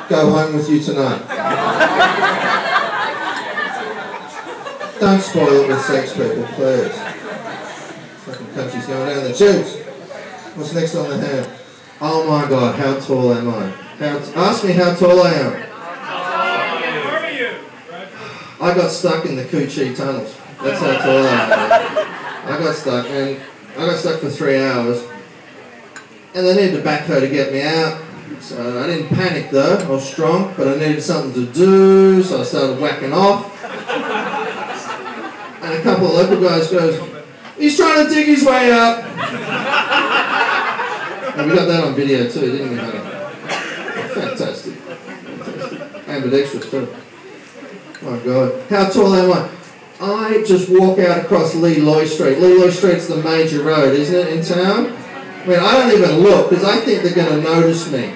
go home with you tonight. Don't spoil it with sex, people, please. Fucking country's going down the tubes. What's next on the hand? Oh my God, how tall am I? Ask me how tall I am. I got stuck in the Coochie tunnels. That's how tall I am. I got stuck, and I got stuck for 3 hours. And they needed a backhoe to get me out. So I didn't panic though, I was strong, but I needed something to do, so I started whacking off. And a couple of local guys goes, he's trying to dig his way up. And we got that on video too, didn't we, honey? Fantastic. Ambidextrous too. Oh God. How tall am I? I just walk out across Lee Loy Street. Lee Loy Street's the major road, isn't it, in town? I mean, I don't even look, because I think they're going to notice me.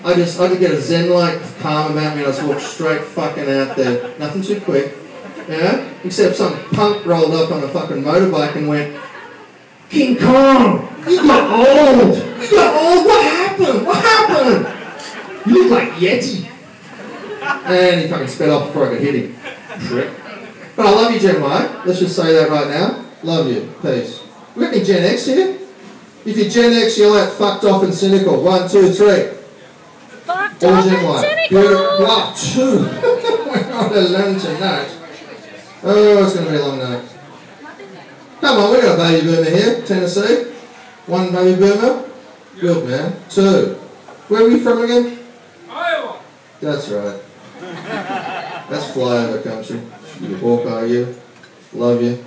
I could get a zen-like calm about me and I just walk straight fucking out there. Nothing too quick. Yeah? Except some punk rolled up on a fucking motorbike and went, King Kong, you got old. You got old. What happened? What happened? You look like Yeti. And he fucking sped off before I could hit him. Prick. But I love you, Gen Y. Let's just say that right now. Love you. Peace. We got any Gen X here? If you're Gen X, yell out fucked off and cynical. 1, 2, 3. Fucked off and cynical! Wow, 2. We're not alone tonight. Oh, it's going to be a long night. Come on, we got a baby boomer here. Tennessee. 1 baby boomer. Good, man. 2. Where are you from again? Iowa. That's right. That's flyover country. You walk, are you? Love you.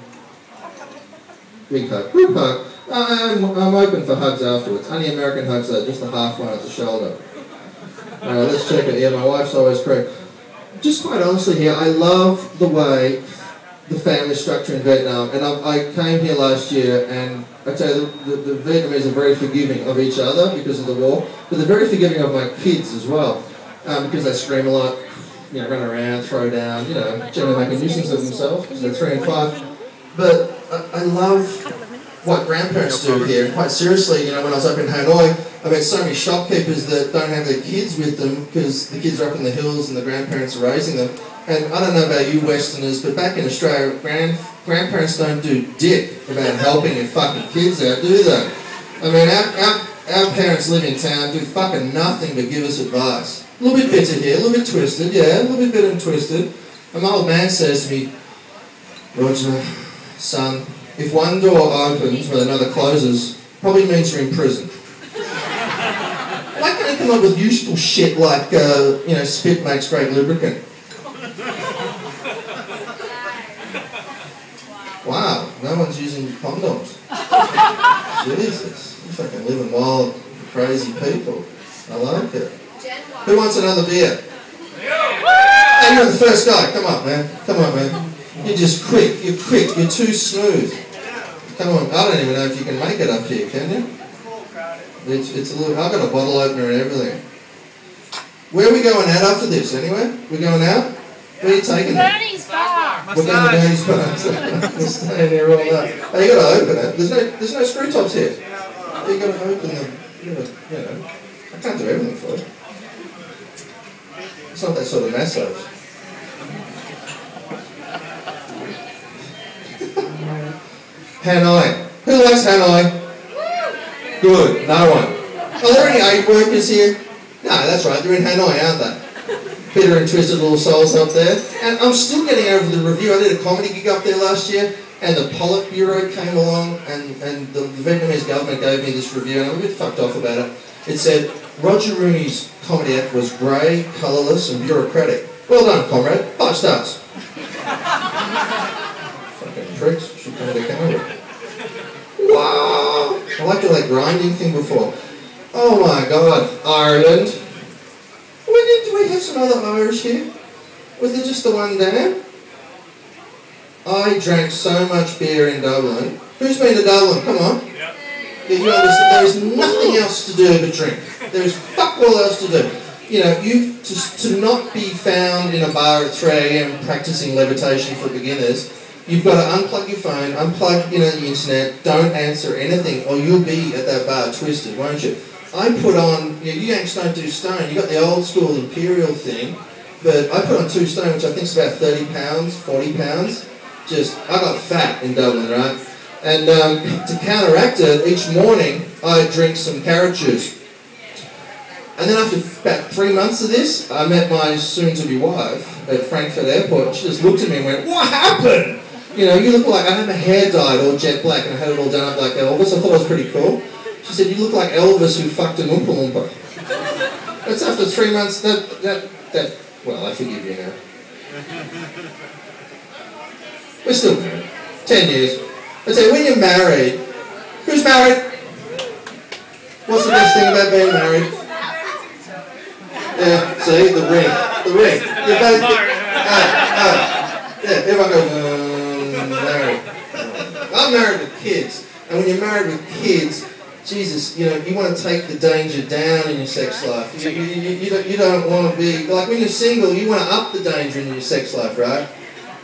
Big hug. Group hug. I'm open for hugs afterwards. Only American hugs though, just the half one at the shoulder. Alright, let's check it. Yeah, my wife's always correct. Just quite honestly here, I love the way the family structure in Vietnam. And I came here last year, and I tell you, the Vietnamese are very forgiving of each other because of the war, but they're very forgiving of my kids as well, because they scream a lot, you know, run around, throw down, you know, generally make a nuisance of themselves because they're 3 and 5. But I love what grandparents do here. Quite seriously, you know, when I was up in Hanoi, I met so many shopkeepers that don't have their kids with them because the kids are up in the hills and the grandparents are raising them. And I don't know about you Westerners, but back in Australia, grandparents don't do dick about helping their fucking kids out, do they? I mean, our parents live in town, do fucking nothing but give us advice. A little bit bitter here, a little bit twisted, yeah, a little bit bitter and twisted. And my old man says to me, Roger, son, if one door opens when another closes, probably means you're in prison. Why can't you come up with useful shit like, you know, spit makes great lubricant? Wow, no one's using condoms. Jesus, you're fucking living wild, crazy people. I like it. Who wants another beer? Hey, you're the first guy. Come on, man. Come on, man. You're just quick. You're quick. You're too smooth. Come on. I don't even know if you can make it up here, can you? It's a little. I've got a bottle opener and everything. Where are we going out after this? Anyway, we're going out. Where are you taking it? Bernie's bar. We're going to Bernie's bar. We're staying there all night. Oh, you got to open it. There's no screw tops here. You got to open them. You know. I can't do everything for you. It's not that sort of massage. Hanoi. Who likes Hanoi? Good. No one. Are there any aid workers here? No, that's right. They're in Hanoi, aren't they? Bitter and twisted little souls up there. And I'm still getting over the review. I did a comedy gig up there last year, and the Politburo came along, and the Vietnamese government gave me this review, and I'm a bit fucked off about it. It said, Roger Rooney's comedy act was grey, colourless and bureaucratic. Well done, comrade. 5 stars. Fucking pricks. Should come to Canada. Wow. I liked all that grinding thing before. Oh my God. Ireland. Do we have some other Irish here? Was there just the one down? I drank so much beer in Dublin. Who's been to Dublin? Come on. Yeah, you understand, there is nothing else to do but drink. There is fuck all else to do. You know, to not be found in a bar at 3 AM practicing levitation for beginners, you've got to unplug your phone, unplug the internet, don't answer anything, or you'll be at that bar twisted, won't you? I put on, you Yanks don't do stone, you got the old school imperial thing, but I put on 2 stone, which I think is about 30 pounds, 40 pounds. I got fat in Dublin, right? And to counteract it, each morning I'd drink some carrot juice. And then after about 3 months of this, I met my soon-to-be wife at Frankfurt Airport. She just looked at me and went, "What happened? You know, you look like," I had my hair dyed all jet black and I had it all done up like Elvis. I thought it was pretty cool. She said, "You look like Elvis who fucked an Oompa Loompa." That's after 3 months. Well, I forgive you now. We're still married. 10 years. I say, when you're married, who's married? What's the best thing about being married? Yeah, see, the ring. The ring. You're both, yeah, everyone goes, married. I'm married with kids. And when you're married with kids, Jesus, you know, you want to take the danger down in your sex life. You don't want to be, like when you're single, you want to up the danger in your sex life, right?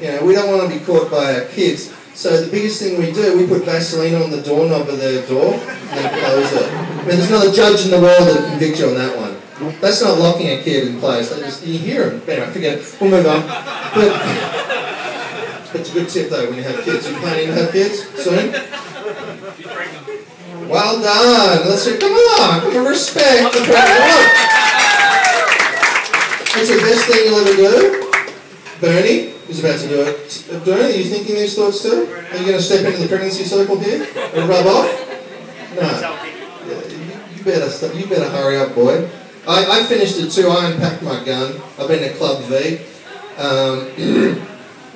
You know, we don't want to be caught by our kids. So the biggest thing we do, we put Vaseline on the doorknob of their door and then close it. I mean, there's not a judge in the world that will convict you on that one. That's not locking a kid in place. You hear them. Anyway, forget it. We'll move on. But it's a good tip though when you have kids. You planning to have kids soon? Well done. Let's say, come on, respect the pregnant. It's the best thing you'll ever do. Bernie is about to do it. Bernie, are you thinking these thoughts too? Are you going to step into the pregnancy circle here and rub off? No. You better hurry up, boy. I finished it too. I unpacked my gun. I've been to Club V.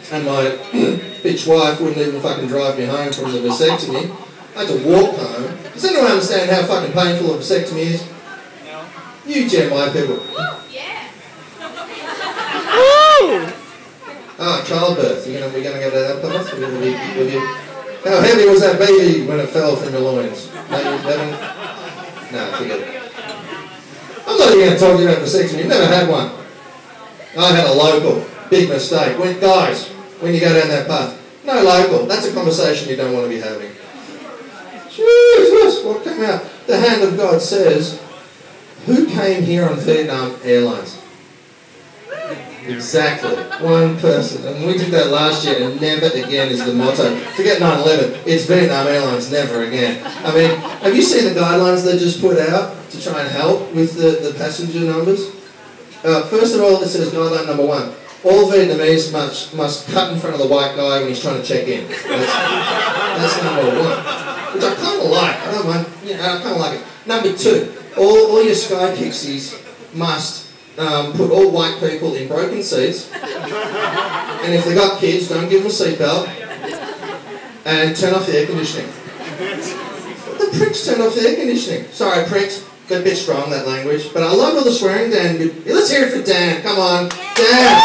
And my bitch wife wouldn't even fucking drive me home from the vasectomy. I had to walk home. Does anyone understand how fucking painful a vasectomy is? No. You Gen Y people. Woo, yeah. Woo! Oh, childbirth. We're gonna go to that path? How heavy was that baby when it fell from your loins? No, forget it. I'm not even going to talk to you about vasectomy. You've never had one. I had a local. Big mistake. Guys, when you go down that path, no local. That's a conversation you don't want to be having. Jesus, what came out? The hand of God says, who came here on Vietnam Airlines? Exactly. One person. And we did that last year, and never again is the motto. Forget 9/11. It's Vietnam Airlines, never again. I mean, have you seen the guidelines they just put out to try and help with the passenger numbers? First of all, it says guideline number 1. All Vietnamese must cut in front of the white guy when he's trying to check in. That's number 1. Which I kind of like. I don't mind. I kind of like it. Number 2. All your sky pixies must put all white people in broken seats, and if they got kids, don't give them a seatbelt, and turn off the air conditioning. The pricks turned off the air conditioning. Sorry, pricks. Got a bit strong, that language. But I love all the swearing, Dan. Let's hear it for Dan. Come on. Dan!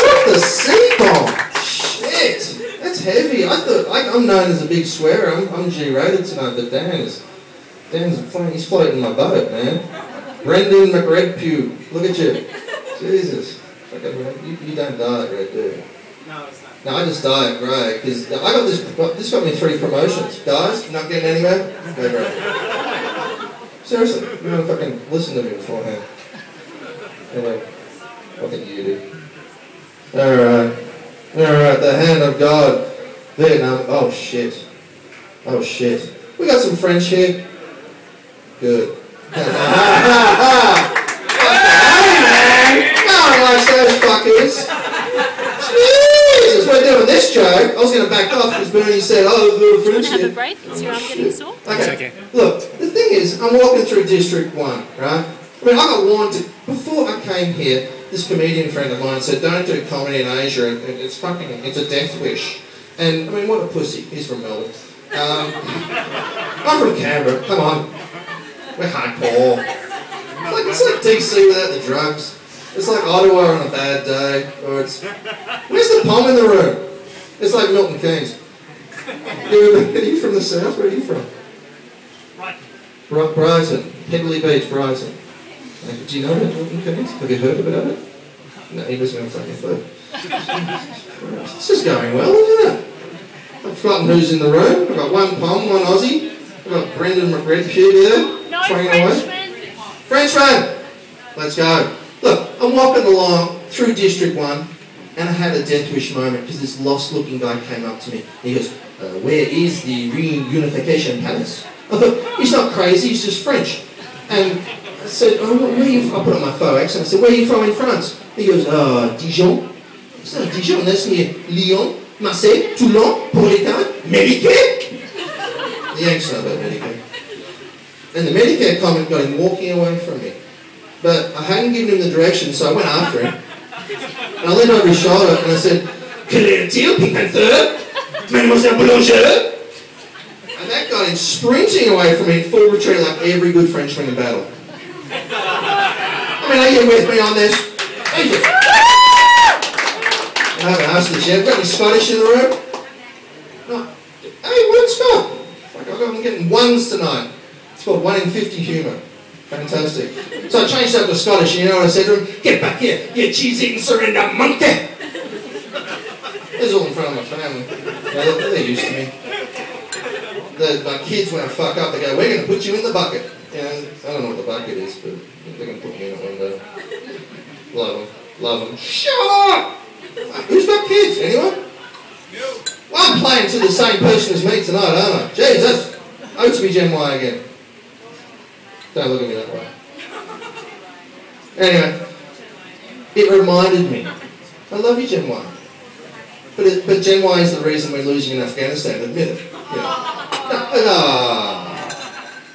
What the C-bomb? Shit! That's heavy. I'm known as a big swearer. I'm G-rated tonight, but Dan's he's floating my boat, man. Brendan McRedpugh. Look at you. Jesus. You don't die at red, do you? No, it's not. No, I just die at grey, because I got this got me 3 promotions. Guys, not getting anywhere? Go grey. Seriously, you don't fucking listen to me beforehand. Anyway, what think you do? Alright, the hand of God. Vietnam, oh shit. Oh shit. We got some French here. Good. Hey man! No one likes those fuckers. Jesus, we're doing this joke. I was going to back off because Bernie said, oh, the little French here. Have a break? Is your arm getting sore? Okay. Look, the thing is, I'm walking through District 1, right? I mean, I got warned before I came here. This comedian friend of mine said, don't do comedy in Asia. It's a death wish. And I mean, what a pussy. He's from Melbourne. I'm from Canberra. Come on. We're hardcore. It's like DC without the drugs. It's like Ottawa on a bad day. Or it's... Where's the palm in the room? It's like Milton Keynes. Are you from the south? Where are you from? Brighton. Headley Beach, Brighton. Do you know about Milton Keynes? Have you heard about it? No, he doesn't have fucking food. This is going well, isn't it? I've forgotten who's in the room. I've got one Pom, one Aussie. I've got Brendan McRedpugh there. No, Frenchman! Let's go. Look, I'm walking along through District 1 and I had a death wish moment because this lost looking guy came up to me. He goes, where is the reunification palace? I thought, he's not crazy, he's just French. And I said, oh, where are you from? I put on my faux accent. I said, where are you from in France? He goes, Dijon. I said, Dijon, that's near Lyon, Marseille, Toulon, Port-les-Carres, Medicare. The Yanks know about Medicare. And the Medicare comment got him walking away from me. But I hadn't given him the direction, so I went after him. And I leaned over his shoulder and I said, Quelle est-il, Pink Panther? Mademoiselle Boulanger? And that got him sprinting away from me in full retreat like every good Frenchman in battle. I mean, are you with me on this? I haven't asked this yet. Got any Scottish in the room? No. Hey, what's Scott? I'm getting ones tonight. It's called 1 in 50 humour. Fantastic. So I changed up to Scottish, and you know what I said to him? Get back here, you cheese-eating surrender monkey! This is all in front of my family. They're used to me. My kids, when I fuck up, they go, we're going to put you in the bucket. You know, I don't know what the bucket is, but they're going to put me in it one day. Love them. Love them. Shut up! Who's got kids? Anyone? Well, I'm playing to the same person as me tonight, aren't I? Jesus! Oh, to be Gen Y again. Don't look at me that way. Anyway, it reminded me. I love you, Gen Y. But Gen Y is the reason we're losing in Afghanistan, admit it. You know.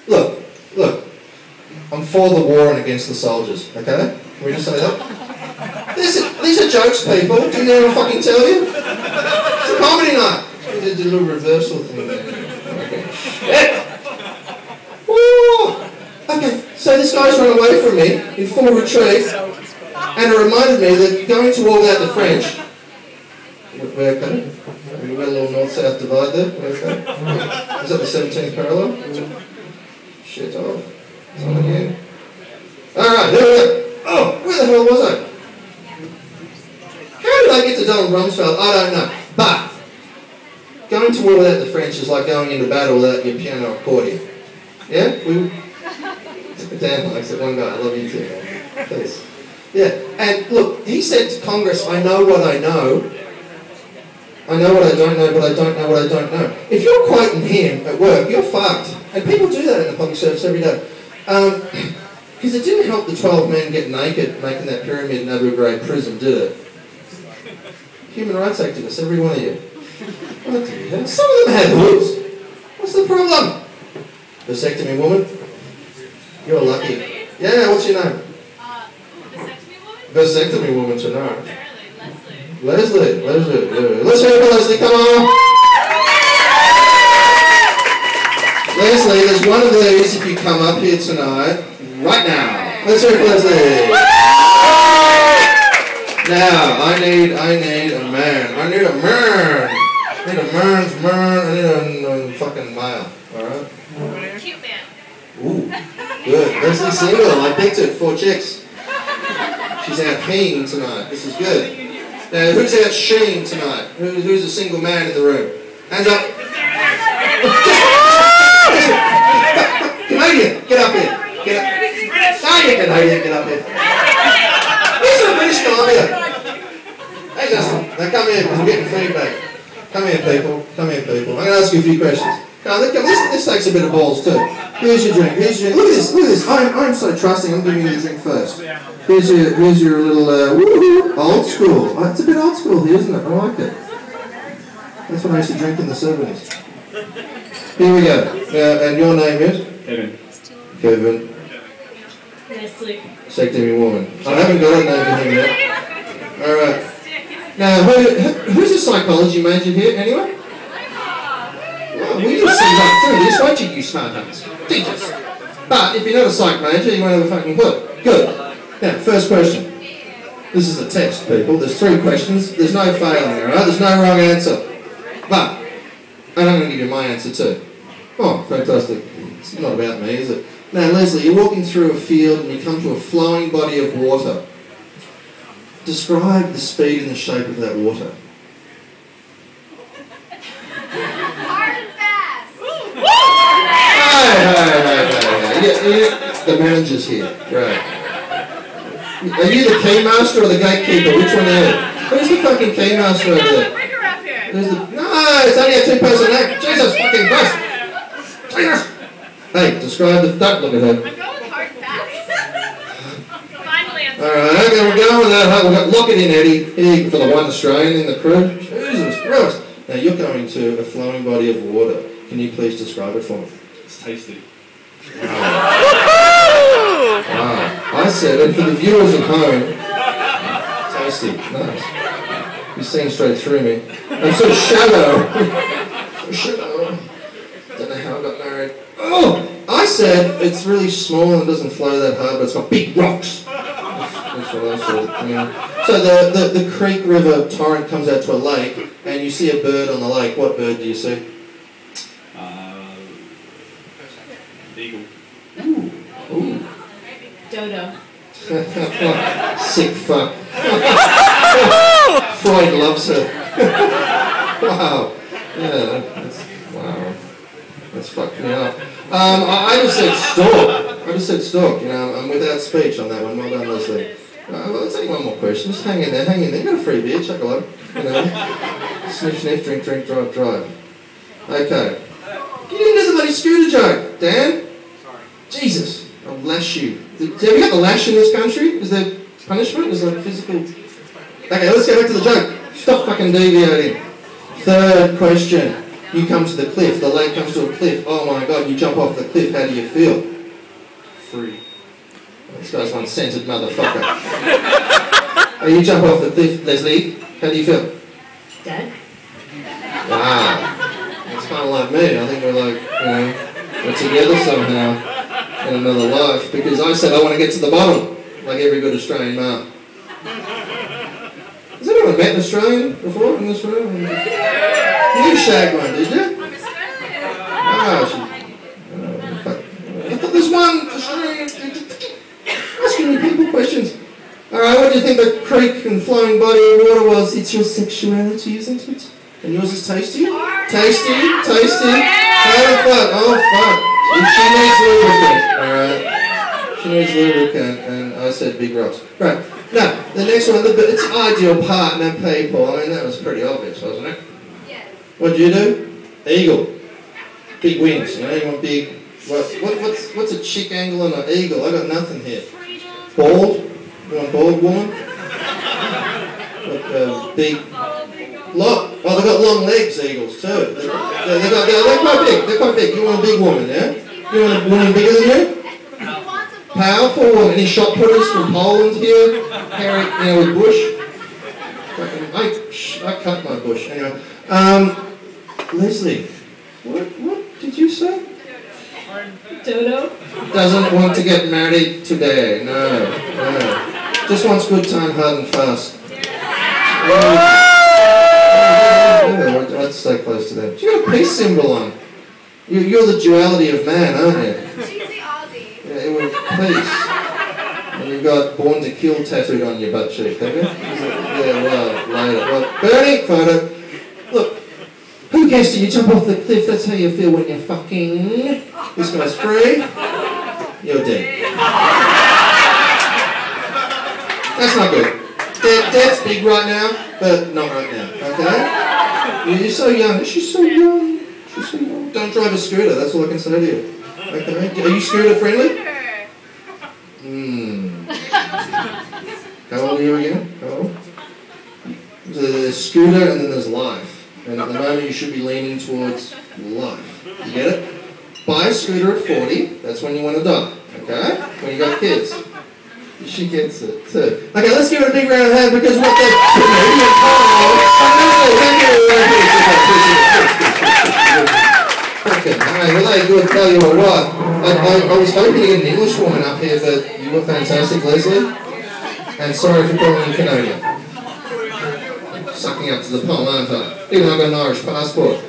Look. I'm for the war and against the soldiers, okay? Can we just say that? These are jokes, people. Do you know what I fucking tell you? It's a comedy night. We did a little reversal thing there. Okay. Shit! Woo! Okay, so this guy's run away from me in full retreat, and it reminded me that going to war without the French. We're okay. We've got a little north-south divide there. We're okay. Is that the 17th parallel? Shit off. It's on again. Alright, here we go. Oh, where the hell was I? How did I get to Donald Rumsfeld? I don't know. But going to war without the French is like going into battle without your piano accordion. Yeah? Damn, I said one guy, I love you too, man. Please. Yeah, and look, he said to Congress, I know what I know. I know what I don't know, but I don't know what I don't know. If you're quoting him at work, you're fucked. And people do that in the public service every day. Because it didn't help the 12 men get naked making that pyramid in Abu Ghraib prison, did it? Human rights activists, every one of you. What do you have? Some of them had hoods. What's the problem? Vasectomy woman? You're lucky. Yeah, what's your name? Vasectomy woman? Vasectomy woman to know. Apparently, Leslie. Yeah. Let's hear it for Leslie, come on! Leslie, there's one of these if you come up here tonight, right now. Let's hear it for Leslie. Now, I need a man. I need a man. I need a man's man. I need a fucking male. Alright? cute man. Ooh, good. Leslie single. I picked it. 4 chicks. She's out peeing tonight. This is good. Now, who's out sheeing tonight? Who's a single man in the room? Hands up. Canadian, get up here. Get up. Ah, you Canadian, get up here. He's a British Columbia. Hey, Justin. Now come here, because I'm getting feedback. Come here, people. I'm going to ask you a few questions. Now, this takes a bit of balls, too. Here's your drink. Look at this. I'm so trusting. I'm giving you the drink first. Here's your little, woohoo, old school. Oh, it's a bit old school here, isn't it? I like it. That's what I used to drink in the 70s. Here we go. And your name is? Kevin. Leslie. Vasectomy woman. I haven't got a name for him yet. Alright. Now, who's a psychology major here, anyway? Well, we just see right through this, won't you smart ass? Jesus. But if you're not a psych major, you won't have a fucking clue. Good. Now, first question. This is a test, people. There's 3 questions. There's no failing, alright? There's no wrong answer. But, and I'm going to give you my answer too. Oh, fantastic. It's not about me, is it? Now, Leslie, you're walking through a field and you come to a flowing body of water. Describe the speed and the shape of that water. Hard and fast. Hey. Yeah, the manager's here. Right. Are you the keymaster or the gatekeeper? Which one are you? Who's the fucking keymaster over there? No, it's only a two-person act. Jesus fucking Christ. Jesus. Hey, describe the... Don't look at her. I'm going hard fast. Finally, I'm Alright, okay, we're going with that. We've got lock it in, Eddie. Here for the one Australian in the crew. Jesus Christ. Now you're going to a flowing body of water. Can you please describe it for me? It's tasty. Wow. I said, and for the viewers at home, tasty. Nice. You're seeing straight through me. I'm so shallow. So shallow. Don't know how I got married. Oh! I said it's really small and doesn't flow that hard, but it's got big rocks. That's what I said. Yeah. So the creek, river, torrent comes out to a lake, and you see a bird on the lake. What bird do you see? Eagle. Ooh. Dodo. Sick fuck. Freud loves her. Wow. Yeah, wow. That's fucked me up. I just said stalk. You know, I'm without speech on that one. Well done, Leslie. Well, let's take one more question. Just hang in there. You got a free beer, chuck a load. You know. Sniff, sniff, drink, drink, drive, drive. Okay. You didn't do the bloody scooter joke, Dan. Sorry. Jesus, I'll lash you. Have you got the lash in this country? Is there punishment? Is there physical... Okay, let's get back to the joke. Stop fucking deviating. Third question. You come to the cliff. The lake comes to a cliff. Oh my God, you jump off the cliff. How do you feel? Free. This guy's one censored motherfucker. Oh, you jump off the cliff, Leslie. How do you feel? Dead. Wow. It's kind of like me. I think we're like, you know, we're together somehow in another life. Because I said I want to get to the bottom, like every good Australian man. Has anyone met an Australian before in this room? You shagged one, did you? I'm Australian. Ah, fuck. I thought there's one Australian asking me people questions. Alright, what do you think the creek and flowing body of water was? It's your sexuality, isn't it? And yours is tasty? Tasty? Tasty? How the fuck? Oh fuck. She needs lubricant. Alright. She needs lubricant, and I said big rocks. Right. Now, the next one, it's ideal partner people. I mean, that was pretty obvious, wasn't it? Yes. What did you do? Eagle. Big wings, you know, you want big... What's a chick angle and an eagle? I got nothing here. Bald? You want bald woman? Big... Long. Oh, they've got long legs, eagles, too. They're quite big. They're quite big. You want a big woman, yeah? You want a woman bigger than you? Powerful. Any shot putters from Poland here? Harry, you know, with bush? I cut my bush. Anyway. Leslie, what did you say? Dodo. Doesn't want to get married today. No. Just wants good time, hard and fast. I'd stay close to them. You got a peace symbol on. You're the duality of man, aren't you? She's the Aussie. Yeah, it was peace. And you've got born to kill tattooed on your butt cheek, have you? Yeah, well, later. Well, Bernie, photo. Look, who cares till you jump off the cliff? That's how you feel when you're fucking. This guy's free. You're dead. That's not good. Dead's big right now, but not right now, okay? You're so young. She's so young. She's so young. Don't drive a scooter, that's all I can say to you. Okay? Are you scooter friendly? How old are you again? How old? There's scooter and then there's life. And at the moment you should be leaning towards life. You get it? Buy a scooter at 40, that's when you want to die. Okay? When you got kids. She gets it too. Okay, let's give it a big round of applause because what the Canadian Alright, well they good, tell you what. I was hoping to get an English woman up here, but you were fantastic, Leslie. And sorry for calling you Canadian. Sucking up to the pole, aren't I? Even though I've got an Irish passport.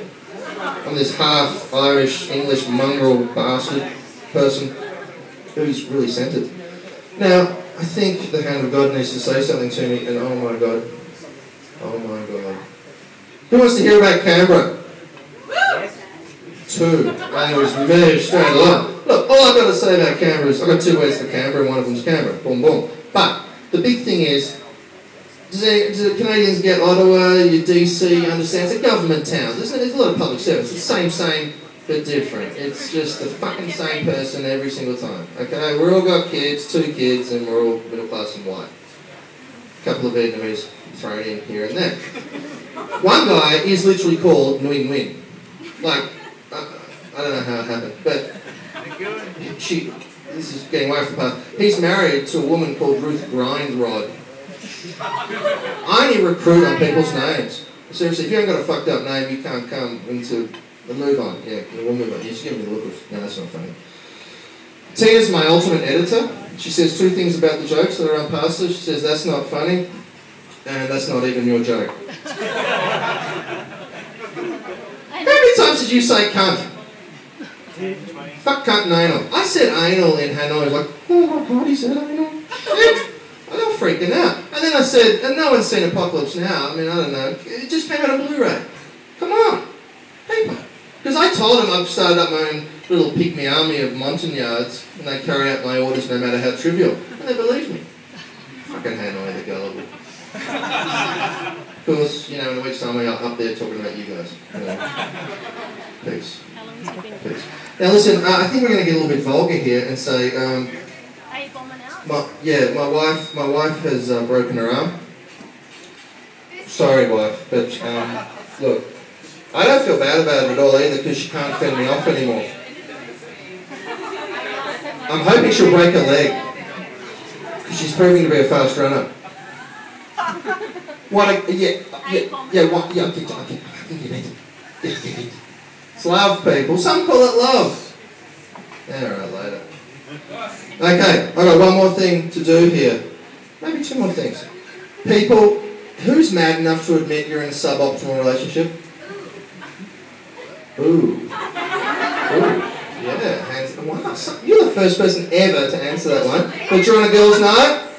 I'm this half Irish, English mongrel bastard person who's really centred. Now, I think the hand of God needs to say something to me, and oh my God. Oh my God. Who wants to hear about Canberra? 2. And it was moved straight along. look, all I've got to say about Canberra is, I've got 2 words for Canberra, and one of them's Canberra. Boom, boom. But the big thing is, do the Canadians get Ottawa, your DC, understand? It's a government town. There's a lot of public service. It's the same, but different. It's just the fucking same person every single time. Okay? We've all got kids, 2 kids, and we're all middle class and white. A couple of Vietnamese thrown in here and there. One guy is literally called Nguyen Nguyen. Like, I don't know how it happened, but this is getting away from the past. He's married to a woman called Ruth Grindrod. I only recruit on people's names. Seriously, if you haven't got a fucked up name, you can't come into the move on. Yeah, we'll move on. You just give me the look of, no, that's not funny. Tina's my ultimate editor. She says 2 things about the jokes that are on past her. She says, that's not funny, and that's not even your joke. How many times did you say cunt? Fuck, cunt, and anal. I said anal in Hanoi. I was like, oh my god, he said anal. Shit. I got freaking out. And then I said, and no one's seen Apocalypse Now. I mean, I don't know. It just came out of Blu-ray. Come on. People. Because I told them I've started up my own little pick-me army of Montagnards, and they carry out my orders no matter how trivial. And they believe me. Fucking Hanoi, they're gullible. Of course, you know, in a week's time, I'm up there talking about you guys. Peace. Peace. Now listen, I think we're going to get a little bit vulgar here and say, my wife has broken her arm. Sorry, wife, but look, I don't feel bad about it at all either because she can't fend me off anymore. I'm hoping she'll break her leg because she's proving to be a fast runner. It's love, people. Some call it love. Yeah, alright, later. Okay, I've got one more thing to do here. Maybe 2 more things. People, who's mad enough to admit you're in a suboptimal relationship? Ooh. Ooh. Yeah, hands. Wow, you're the first person ever to answer that one. But you're on a girl's night?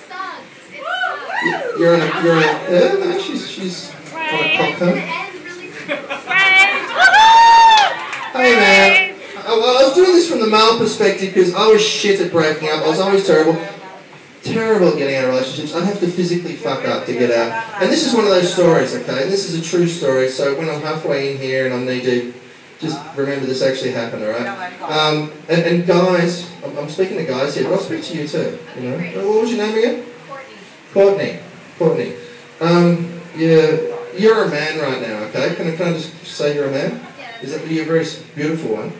You're on a, yeah, no, she's on a cocktail. Hey man, I was doing this from the male perspective because I was shit at breaking up. I was always terrible at getting out of relationships. I'd have to physically fuck up to get out. And this is one of those stories, okay? And this is a true story, so when I'm halfway in here and I'm knee deep, just remember this actually happened, alright? And guys, I'm speaking to guys here, but I'll speak to you too, you know? What was your name again? Courtney. Yeah, you're a man right now, okay? Can I just say you're a man? You're a very beautiful one.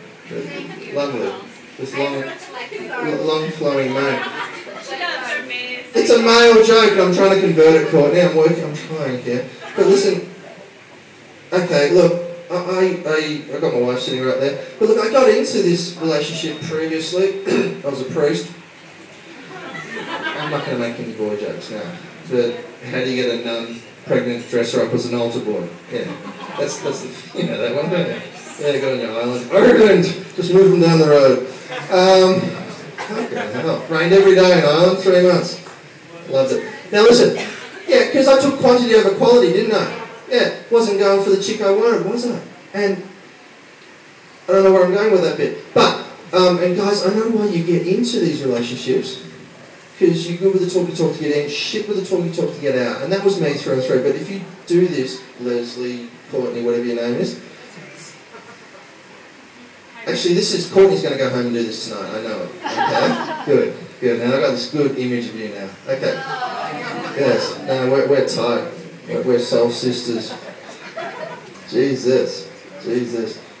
Lovely. This long flowing mane. It's a male joke and I'm trying to convert it, Courtney. I'm trying here. But listen, okay, look, I got my wife sitting right there. But look, I got into this relationship previously. I was a priest. I'm not going to make any boy jokes now. But how do you get a nun pregnant, dress her up as an altar boy? Yeah, that's the, you know that one, don't you? Yeah, go on your island. Ireland! Just move them down the road. Okay, hell. Rained every day in Ireland, 3 months. Loved it. Now listen, yeah, because I took quantity over quality, didn't I? Yeah, wasn't going for the chick I wanted, was I? And I don't know where I'm going with that bit. But, and guys, I know why you get into these relationships. Because you're good with the talky talk to get in, shit with the talky talk to get out. And that was me through and through. But if you do this, Leslie, Courtney, whatever your name is. Actually, Courtney's going to go home and do this tonight, I know it. Okay? Good. Now I've got this good image of you now. Okay. Yes. No, we're tight. We're soul sisters. Jesus.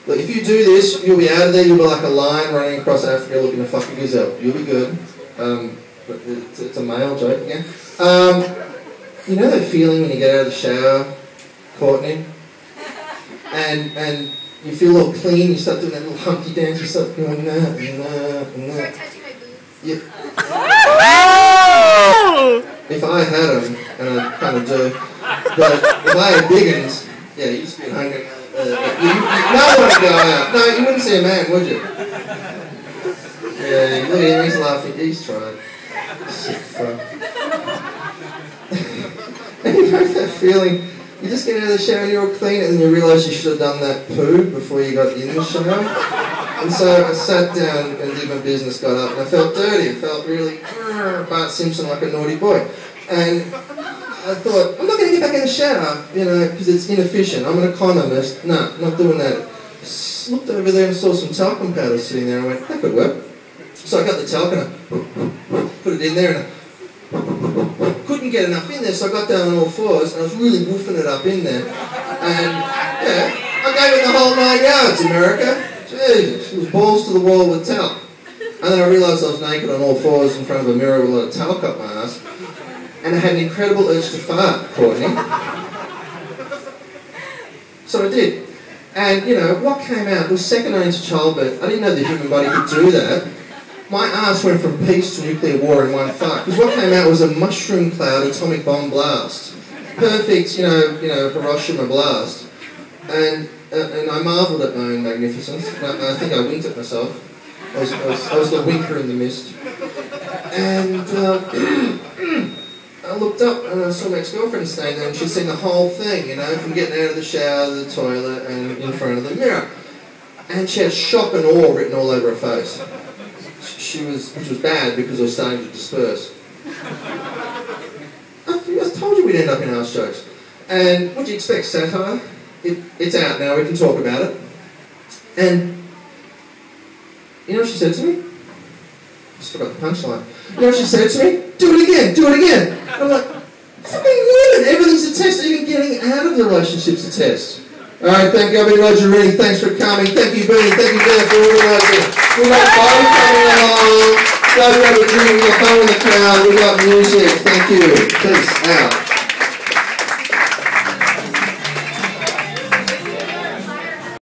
Look, if you do this, you'll be out of there, you'll be like a lion running across Africa looking to fuck a gazelle. You'll be good. But it's a male joke again. You know that feeling when you get out of the shower, Courtney? And you feel all clean, you start doing that little humpty dance, you start going, nah. Start touching my boobs. Yeah. If I had them, and I kind of do, but if I had big ones, yeah, you'd just be hungry. You don't want to go out. No, you wouldn't see a man, would you? Yeah, look at him, he's laughing, he's trying. Sick fuck. And you know that feeling, you just get out of the shower, you're all clean, and then you realise you should have done that poo before you got in the shower. And so I sat down and did my business, got up, and I felt dirty. I felt really Bart Simpson, like a naughty boy. And I thought, I'm not going to get back in the shower, you know, because it's inefficient. I'm an economist. No, not doing that. Looked over there and saw some talcum powder sitting there, and I went, that could work. So I got the talc and I put it in there, and I couldn't get enough in there, so I got down on all fours, and I was really woofing it up in there. And, yeah, I gave it the whole 9 yards, America. Jesus, it was balls to the wall with talc. And then I realised I was naked on all fours in front of a mirror with a lot of talc up my ass. And I had an incredible urge to fart, Courtney. So I did. And, you know, what came out was second only to childbirth. I didn't know the human body could do that. My ass went from peace to nuclear war in one fart. Because what came out was a mushroom cloud atomic bomb blast. Perfect, you know, Hiroshima blast. And I marvelled at my own magnificence. I think I winked at myself. I was the winker in the mist. And I looked up and I saw my ex-girlfriend standing there, and she'd seen the whole thing, you know, from getting out of the shower, the toilet, and in front of the mirror. And she had shock and awe written all over her face. Which was bad because I was starting to disperse. I told you we'd end up in arse jokes. And what do you expect, satire? It's out now, we can talk about it. And you know what she said to me? I just forgot the punchline. You know what she said to me? Do it again, do it again. I'm like, fucking women, everything's a test, even getting out of the relationship's a test. Alright, thank you, I've been Roger Rooney, thanks for coming. Thank you, Bernie, thank you, Beth, for organising. We've got Bo coming along. Go grab a drink, we've got fun in the crowd, we've got music. Thank you. Peace out.